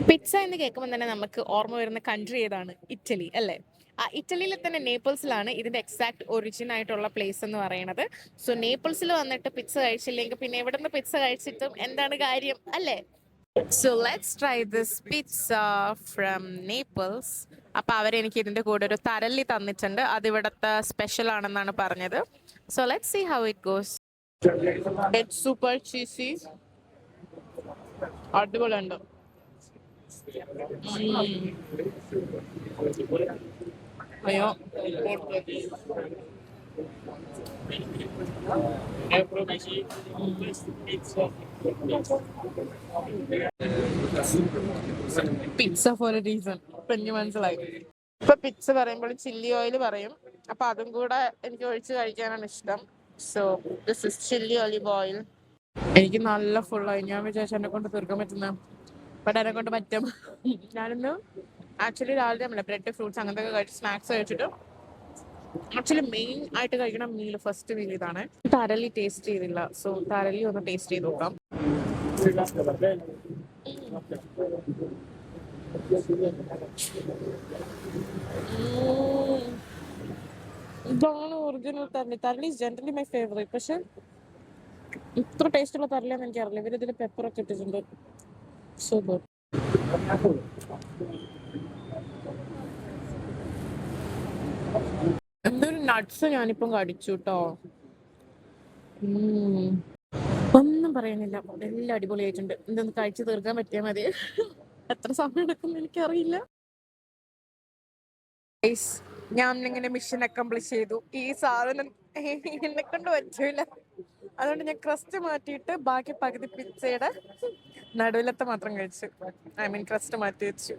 Pizza എന്ന് കേൾക്കുമ്പോൾ തന്നെ നമുക്ക് ഓർമ്മ വരുന്ന കൺട്രി ഏതാണ്? ഇറ്റലി അല്ലേ? ഇറ്റലിയിലെ തന്നെ നേപ്പിൾസിലാണ് ഇതിന്റെ എക്സാക്ട് ഒറിജിൻ ആയിട്ടുള്ള പ്ലേസ് എന്ന് പറയുന്നത്. സോ നേപ്പിൾസിൽ വന്നിട്ട് പിസ്സ കഴിച്ചില്ലെങ്കിൽ പിന്നെ എവിടെ നിന്ന് പിസ്സ കഴിച്ചിട്ടും എന്താണ് കാര്യം അല്ലേ? So let's try this pizza from Naples. അപ്പൊ അവരെനിക്ക് ഇതിന്റെ കൂടെ ഒരു തരല്ലി തന്നിട്ടുണ്ട്. അത് ഇവിടുത്തെ സ്പെഷ്യൽ ആണെന്നാണ് പറഞ്ഞത്. So let's see how it goes. It's super cheesy. അടിപൊളിയുണ്ട്. അയ്യോ, പിസ്സ ഫോർ എ റീസൺ. ഇപ്പൊ എനിക്ക് മനസ്സിലായി. ഇപ്പൊ പിസ്സ പറയുമ്പോൾ ചില്ലി ഓയിൽ പറയും. അപ്പൊ അതും കൂടെ എനിക്ക് ഒഴിച്ച് കഴിക്കാനാണ് ഇഷ്ടം. So this is chilli olive oil. എനിക്ക് നല്ല ഫുള്ളായി. ഞാൻ വിചാരിച്ചു എന്നെ കൊണ്ട് തീർക്കാൻ പറ്റുന്ന, ബട്ട് എന്നെ കൊണ്ട് പറ്റും. ഞാനിന്ന് ആക്ച്വലി രാവിലെ നമ്മളെ ബ്രെഡ് ഫ്രൂട്ട്സ് അങ്ങനത്തെ കഴിച്ച് സ്നാക്സ് കഴിച്ചിട്ട് ആക്ച്വലി മെയിൻ ആയിട്ട് കഴിക്കണ മീൽ ഫസ്റ്റ് മീൽ ഇതാണ്. തരലി ടേസ്റ്റ് ചെയ്തില്ല. സോ തരലി ഒന്ന് ടേസ്റ്റ് ചെയ്ത് നോക്കാം. ഇതാണ് ഒറിജിനൽ തരലി. തരലി ഈസ് ജനറലി മൈ ഫേവറേറ്റ്. പക്ഷെ ഇത്ര ടേസ്റ്റ് ഉള്ള തരലിയെന്ന് എനിക്കറിയില്ല. ഇവരിതിൽ പെപ്പറൊക്കെ ഇട്ടിട്ടുണ്ട്. സൂപ്പർ. എന്തൊരു നട്ട്സ് ഞാനിപ്പം കടിച്ചു കേട്ടോ. ഒന്നും പറയാനില്ല, എല്ലാം അടിപൊളിയായിട്ടുണ്ട്. ഇതൊന്ന് കഴിച്ചു തീർക്കാൻ പറ്റിയാൽ മതി. എത്ര സമയം എടുക്കും എനിക്കറിയില്ല. ഞാൻ ഇങ്ങനെ മിഷൻ അക്കംപ്ലിഷ് ചെയ്തു. ഈ സാധനം എന്നെ കൊണ്ട് പറ്റൂല. അതുകൊണ്ട് ഞാൻ ക്രസ്റ്റ് മാറ്റിയിട്ട് ബാക്കി പകുതി പിzzയുടെ നടുവിലത്തെ മാത്രം കഴിച്ചു. ഐ മീൻ ക്രസ്റ്റ് മാറ്റി വെച്ചു.